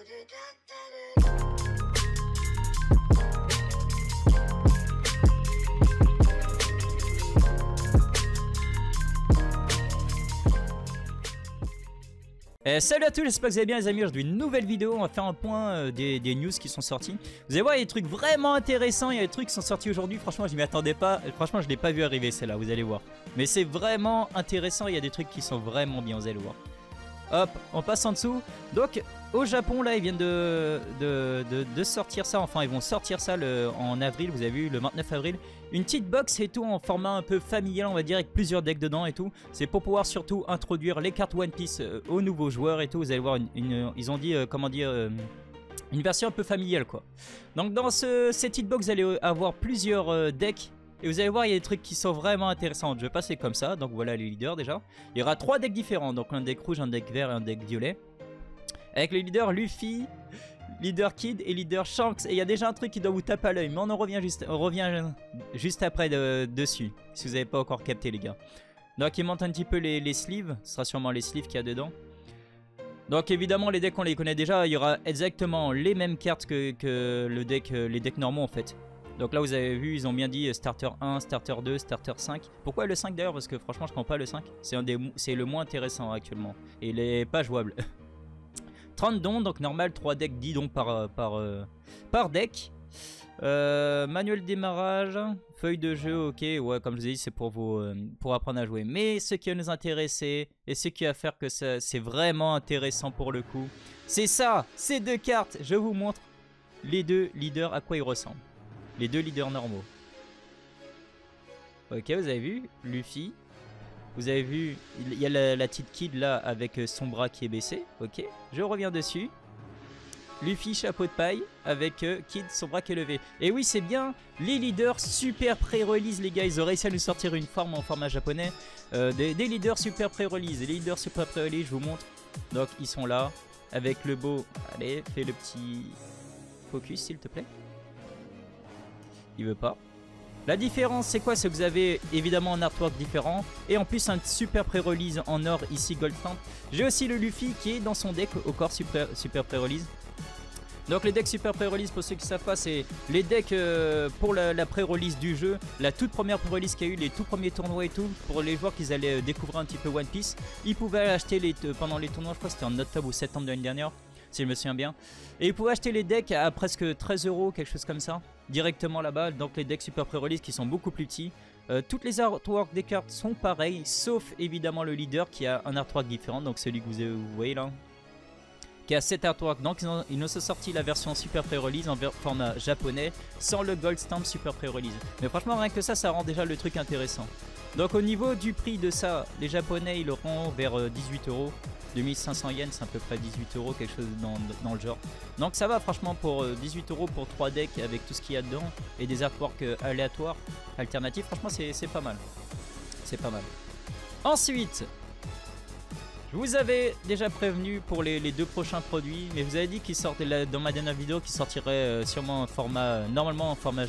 Salut à tous, j'espère que vous allez bien les amis. Aujourd'hui une nouvelle vidéo, on va faire un point des news qui sont sortis. Vous allez voir, il y a des trucs vraiment intéressants, il y a des trucs qui sont sortis aujourd'hui. Franchement je m'y attendais pas, franchement je l'ai pas vu arriver celle-là, vous allez voir. Mais c'est vraiment intéressant, il y a des trucs qui sont vraiment bien, vous allez voir. Hop, on passe en dessous. Donc au Japon là ils viennent de sortir ça, enfin ils vont sortir ça en avril, vous avez vu, le 29 avril. Une petite box et tout en format un peu familial on va dire, avec plusieurs decks dedans et tout. C'est pour pouvoir surtout introduire les cartes One Piece aux nouveaux joueurs et tout. Vous allez voir, ils ont dit, comment dire, une version un peu familiale quoi. Donc dans cette petite box vous allez avoir plusieurs decks. Et vous allez voir, il y a des trucs qui sont vraiment intéressants. Je vais passer comme ça, donc voilà les leaders déjà. Il y aura 3 decks différents, donc un deck rouge, un deck vert et un deck violet. Avec les leaders Luffy, leader Kid et leader Shanks. Et il y a déjà un truc qui doit vous taper à l'œil, mais on en revient juste après dessus, si vous n'avez pas encore capté les gars. Donc il monte un petit peu les sleeves, ce sera sûrement les sleeves qu'il y a dedans. Donc évidemment les decks on les connaît déjà, il y aura exactement les mêmes cartes que les decks normaux en fait. Donc là vous avez vu, ils ont bien dit starter 1, starter 2, starter 5. Pourquoi le 5 d'ailleurs? Parce que franchement je ne comprends pas le 5. C'est le moins intéressant actuellement. Et il n'est pas jouable. 30 dons, donc normal 3 decks, 10 dons par deck. Manuel de démarrage, feuille de jeu, ok, ouais comme je vous ai dit c'est pour apprendre à jouer. Mais ce qui va nous intéresser et ce qui va faire que c'est vraiment intéressant pour le coup, c'est ça, ces deux cartes. Je vous montre les deux leaders à quoi ils ressemblent. Les deux leaders normaux. Ok, vous avez vu Luffy. Vous avez vu, il y a la petite Kid là avec son bras qui est baissé. Ok, je reviens dessus. Luffy chapeau de paille avec Kid son bras qui est levé. Et oui c'est bien, les leaders super pré-release les gars. Ils auraient réussi à nous sortir une forme en format japonais. Des leaders super pré-release. Les leaders super pré-release, je vous montre. Donc ils sont là avec le beau. Allez, fais le petit focus s'il te plaît. Il veut pas. La différence c'est quoi? C'est que vous avez évidemment un artwork différent et en plus un super pré-release en or ici gold stamp. J'ai aussi le Luffy qui est dans son deck au corps super pré-release. Donc les decks super pré-release pour ceux qui savent pas, c'est les decks pour la pré-release du jeu. La toute première pré-release qu'il y a eu, les tout premiers tournois et tout, pour les joueurs qui allaient découvrir un petit peu One Piece. Ils pouvaient acheter pendant les tournois, je crois que c'était en octobre ou septembre de l'année dernière, si je me souviens bien. Et ils pouvaient acheter les decks à presque 13 €, quelque chose comme ça, directement là-bas. Donc les decks super pré-release qui sont beaucoup plus petits. Toutes les artworks des cartes sont pareilles, sauf évidemment le leader qui a un artwork différent, donc celui que vous voyez là. Qui a 7 artworks, donc ils nous ont sorti la version super pré-release en format japonais sans le gold stamp super pré-release. Mais franchement rien que ça rend déjà le truc intéressant. Donc au niveau du prix de ça, les japonais ils auront vers 18 €. 2500 yens, c'est à peu près 18 €, quelque chose dans le genre. Donc ça va franchement pour 18 € pour 3 decks avec tout ce qu'il y a dedans et des artworks aléatoires, alternatifs, franchement c'est pas mal. C'est pas mal. Ensuite, je vous avais déjà prévenu pour les deux prochains produits, mais vous avez dit qu'ils sortaient dans ma dernière vidéo qu'ils sortiraient sûrement en format, normalement en format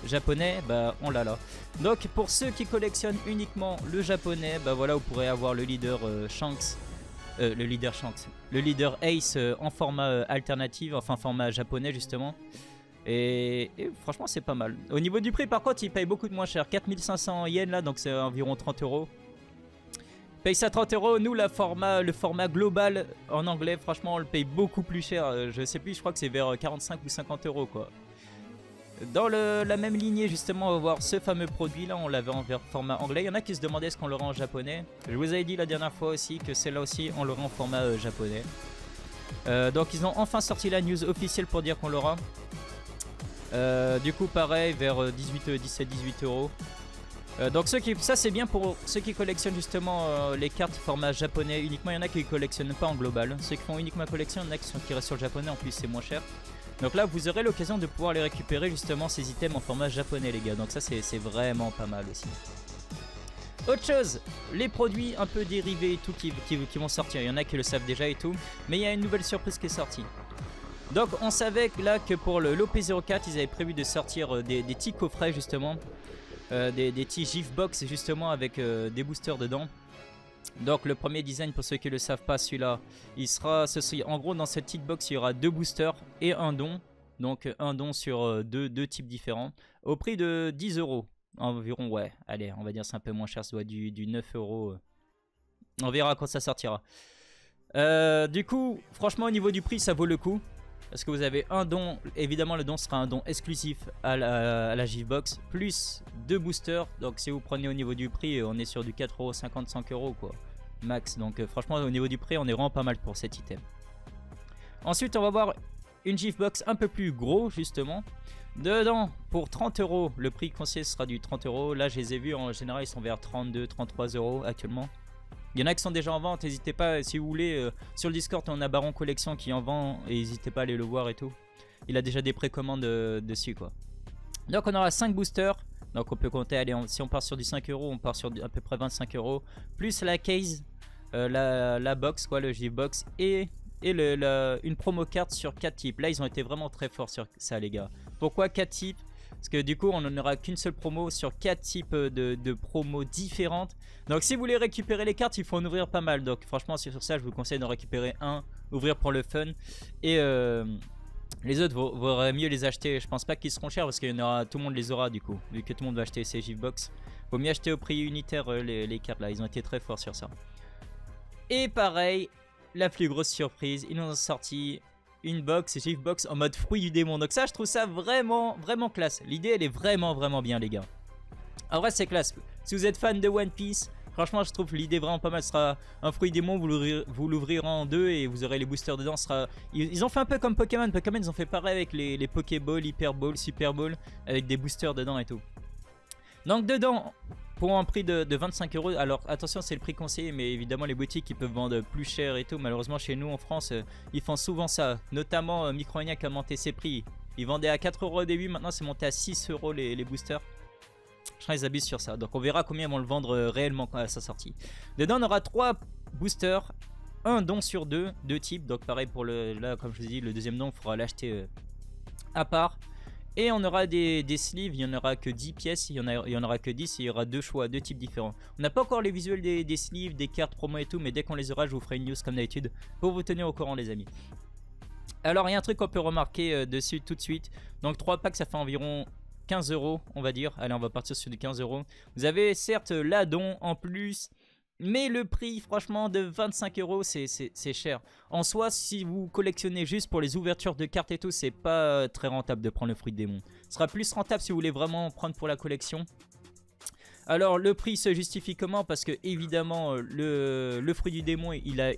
japonais, bah on l'a là. Donc pour ceux qui collectionnent uniquement le japonais, bah voilà vous pourrez avoir le leader Shanks, le leader Ace en format alternatif, enfin format japonais justement. Et franchement c'est pas mal. Au niveau du prix par contre il paye beaucoup de moins cher, 4500 yens là, donc c'est environ 30 €. Paye ça 30 €, nous le format global en anglais, franchement on le paye beaucoup plus cher, je sais plus, je crois que c'est vers 45 ou 50 € quoi. Dans la même lignée justement on va voir ce fameux produit là, on l'avait en format anglais. Il y en a qui se demandaient est-ce qu'on l'aurait en japonais. Je vous avais dit la dernière fois aussi que celle-là aussi on l'aurait en format japonais. Donc ils ont enfin sorti la news officielle pour dire qu'on l'aura. Du coup pareil vers 17-18 €. Donc ça c'est bien pour ceux qui collectionnent justement les cartes format japonais uniquement. Il y en a qui ne collectionnent pas en global. Ceux qui font uniquement la collection, il y en a qui restent sur le japonais, en plus c'est moins cher. Donc là vous aurez l'occasion de pouvoir les récupérer justement ces items en format japonais les gars. Donc ça c'est vraiment pas mal aussi. Autre chose, les produits un peu dérivés et tout qui vont sortir. Il y en a qui le savent déjà et tout. Mais il y a une nouvelle surprise qui est sortie. Donc on savait là que pour le l'OP04 ils avaient prévu de sortir des petits coffrets justement. Des petits GIF box justement avec des boosters dedans. Donc le premier design, pour ceux qui ne le savent pas, celui-là, il sera, en gros dans cette petite box, il y aura 2 boosters et un don. Donc un don sur deux types différents. Au prix de 10 € environ, ouais. Allez, on va dire c'est un peu moins cher, ça doit être du 9 €. On verra quand ça sortira. Du coup, franchement au niveau du prix, ça vaut le coup. Parce que vous avez un don, évidemment le don sera un don exclusif à la Givebox, plus 2 boosters. Donc si vous prenez au niveau du prix, on est sur du 4,50 €, 5 € quoi, max. Donc franchement au niveau du prix, on est vraiment pas mal pour cet item. Ensuite on va voir une Givebox un peu plus gros justement. Dedans, pour 30 €, le prix conseillé sera du 30 €. Là je les ai vus, en général ils sont vers 32, 33 € actuellement. Il y en a qui sont déjà en vente, n'hésitez pas, si vous voulez, sur le Discord on a Baron Collection qui en vend, et n'hésitez pas à aller le voir et tout. Il a déjà des précommandes dessus quoi. Donc on aura 5 boosters, donc on peut compter, allez, si on part sur du 5 €, on part sur à peu près 25 €, plus la case, la box quoi, le Givebox, et une promo carte sur 4 types. Là ils ont été vraiment très forts sur ça les gars. Pourquoi 4 types? Parce que du coup on n'en aura qu'une seule promo sur 4 types de promos différentes. Donc si vous voulez récupérer les cartes, il faut en ouvrir pas mal. Donc franchement sur ça je vous conseille d'en récupérer un, ouvrir pour le fun. Et les autres vaudrait mieux les acheter. Je pense pas qu'ils seront chers parce qu'il y en aura, tout le monde les aura du coup. Vu que tout le monde va acheter ces Givebox, vaut mieux acheter au prix unitaire les cartes là. Ils ont été très forts sur ça. Et pareil, la plus grosse surprise, ils nous ont sorti une box, Givebox en mode fruit du démon. Donc ça je trouve ça vraiment classe. L'idée elle est vraiment bien les gars. En vrai c'est classe. Si vous êtes fan de One Piece, franchement je trouve l'idée vraiment pas mal. Ce sera un fruit démon, vous l'ouvrirez en deux et vous aurez les boosters dedans. Ils ont fait un peu comme Pokémon. Pokémon ils ont fait pareil avec les Pokéball, Hyper Ball, Super Ball, avec des boosters dedans et tout. Donc dedans, pour un prix de 25 €, alors attention c'est le prix conseillé, mais évidemment les boutiques ils peuvent vendre plus cher et tout. Malheureusement chez nous en France ils font souvent ça, notamment Micromania qui a monté ses prix. Ils vendaient à 4 € au début, maintenant c'est monté à 6 € les boosters. Je crois qu'ils abusent sur ça, donc on verra combien ils vont le vendre réellement à sa sortie. Dedans on aura 3 boosters, un don sur 2 types, donc pareil pour là comme je vous ai dit le deuxième don il faudra l'acheter à part. Et on aura des sleeves, il n'y en aura que 10 pièces, il y en aura que 10 et il y aura 2 choix, 2 types différents. On n'a pas encore les visuels des sleeves, des cartes promo et tout, mais dès qu'on les aura, je vous ferai une news comme d'habitude pour vous tenir au courant les amis. Alors il y a un truc qu'on peut remarquer dessus tout de suite. Donc 3 packs ça fait environ 15 € on va dire. Allez on va partir sur du 15 €. Vous avez certes l'addon en plus, mais le prix franchement de 25 € c'est cher. En soi si vous collectionnez juste pour les ouvertures de cartes et tout, c'est pas très rentable de prendre le fruit de démon. Ce sera plus rentable si vous voulez vraiment prendre pour la collection. Alors le prix se justifie comment? Parce que évidemment le fruit du démon il a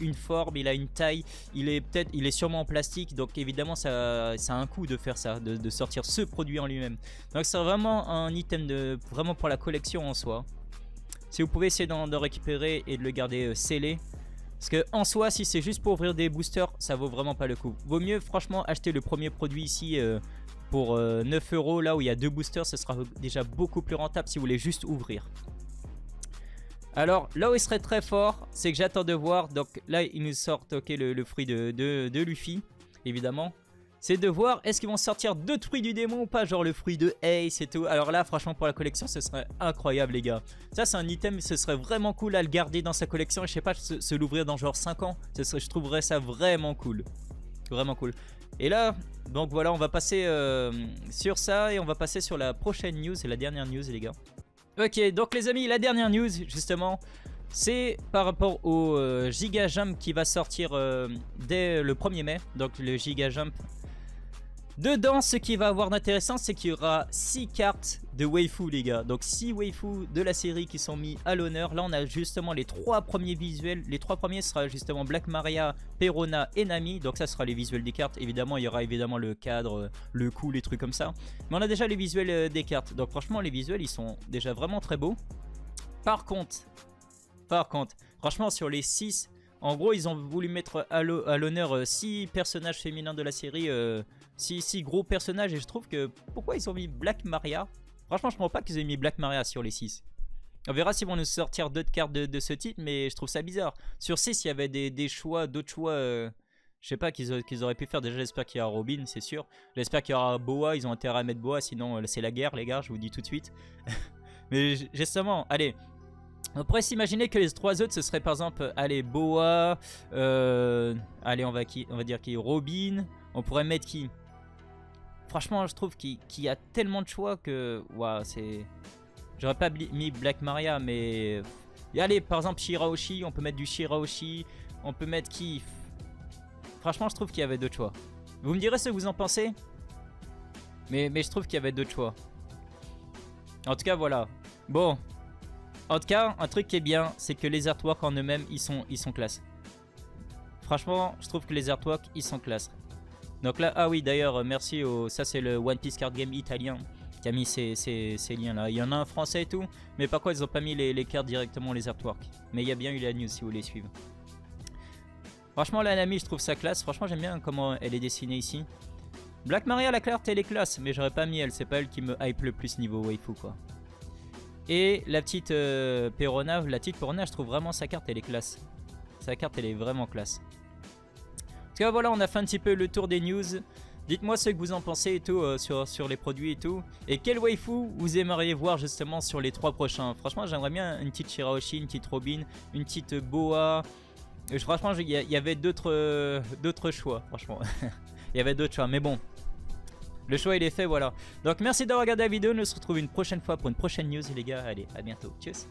une forme, il a une taille, il est sûrement en plastique, donc évidemment ça a un coût de faire ça, de sortir ce produit en lui-même. Donc c'est vraiment un item vraiment pour la collection en soi. Si vous pouvez essayer de récupérer et de le garder scellé. Parce que en soi, si c'est juste pour ouvrir des boosters, ça vaut vraiment pas le coup. Vaut mieux franchement acheter le premier produit ici pour 9 € là où il y a 2 boosters. Ce sera déjà beaucoup plus rentable si vous voulez juste ouvrir. Alors là où il serait très fort, c'est que j'attends de voir. Donc là, ils nous sortent le fruit de Luffy, évidemment. C'est de voir est-ce qu'ils vont sortir d'autres fruits du démon ou pas, genre le fruit de Ace et tout. Alors là franchement pour la collection ce serait incroyable les gars. Ça c'est un item, ce serait vraiment cool à le garder dans sa collection. Et je sais pas, se l'ouvrir dans genre 5 ans, je trouverais ça vraiment cool. Vraiment cool. Et là, donc voilà, on va passer sur ça et on va passer sur la prochaine news et la dernière news les gars. Ok, donc les amis, la dernière news justement, c'est par rapport au Giga Jump qui va sortir dès le 1er mai. Donc le Giga Jump. Dedans, ce qui va avoir d'intéressant, c'est qu'il y aura 6 cartes de waifu les gars. Donc 6 waifus de la série qui sont mis à l'honneur. Là on a justement les 3 premiers visuels. Les 3 premiers sera justement Black Maria, Perona et Nami. Donc ça sera les visuels des cartes. Évidemment il y aura évidemment le cadre, le coup, les trucs comme ça. Mais on a déjà les visuels des cartes. Donc franchement les visuels ils sont déjà vraiment très beaux. Par contre, franchement sur les 6, en gros ils ont voulu mettre à l'honneur 6 personnages féminins de la série. 6 gros personnages et je trouve que pourquoi ils ont mis Black Maria? Franchement je comprends pas qu'ils aient mis Black Maria sur les 6. On verra s'ils vont nous sortir d'autres cartes de ce type, mais je trouve ça bizarre. Sur 6 il y avait des choix, d'autres choix, je sais pas qu'ils auraient pu faire. Déjà j'espère qu'il y aura Robin, c'est sûr. J'espère qu'il y aura Boa, ils ont intérêt à mettre Boa, sinon c'est la guerre les gars, je vous dis tout de suite. Mais justement, allez, On pourrait s'imaginer que les 3 autres ce serait par exemple, allez, Boa, allez on va dire qui, Robin, on pourrait mettre qui? Franchement je trouve qu'il y a tellement de choix que, waouh, c'est... J'aurais pas mis Black Maria mais... Et allez, par exemple Shirahoshi, on peut mettre du Shirahoshi, on peut mettre qui? Franchement je trouve qu'il y avait d'autres choix. Vous me direz ce que vous en pensez, mais je trouve qu'il y avait d'autres choix. En tout cas voilà. Bon. En tout cas, un truc qui est bien, c'est que les artworks en eux-mêmes, ils sont classe. Franchement, je trouve que les artworks, ils sont classe. Donc là, ah oui, d'ailleurs, merci au... Ça, c'est le One Piece Card Game italien qui a mis ces liens-là. Il y en a un français et tout, mais par contre, ils ont pas mis les cartes directement, les artworks. Mais il y a bien eu la news si vous voulez suivre. Franchement, la Nami, je trouve ça classe. Franchement, j'aime bien comment elle est dessinée ici. Black Maria, la carte, elle est classe, mais j'aurais pas mis elle. C'est pas elle qui me hype le plus niveau waifu, quoi. Et la petite Perona, je trouve vraiment sa carte, elle est classe. Sa carte, elle est vraiment classe. En tout cas, voilà, on a fait un petit peu le tour des news. Dites-moi ce que vous en pensez et tout sur les produits et tout. Et quel waifu vous aimeriez voir justement sur les 3 prochains. Franchement, j'aimerais bien une petite Shirahoshi, une petite Robin, une petite Boa. Franchement, il y avait d'autres choix, franchement. Il y avait d'autres choix, mais bon. Le choix il est fait, voilà. Donc merci d'avoir regardé la vidéo, nous se retrouve une prochaine fois pour une prochaine news les gars. Allez, à bientôt, tchuss.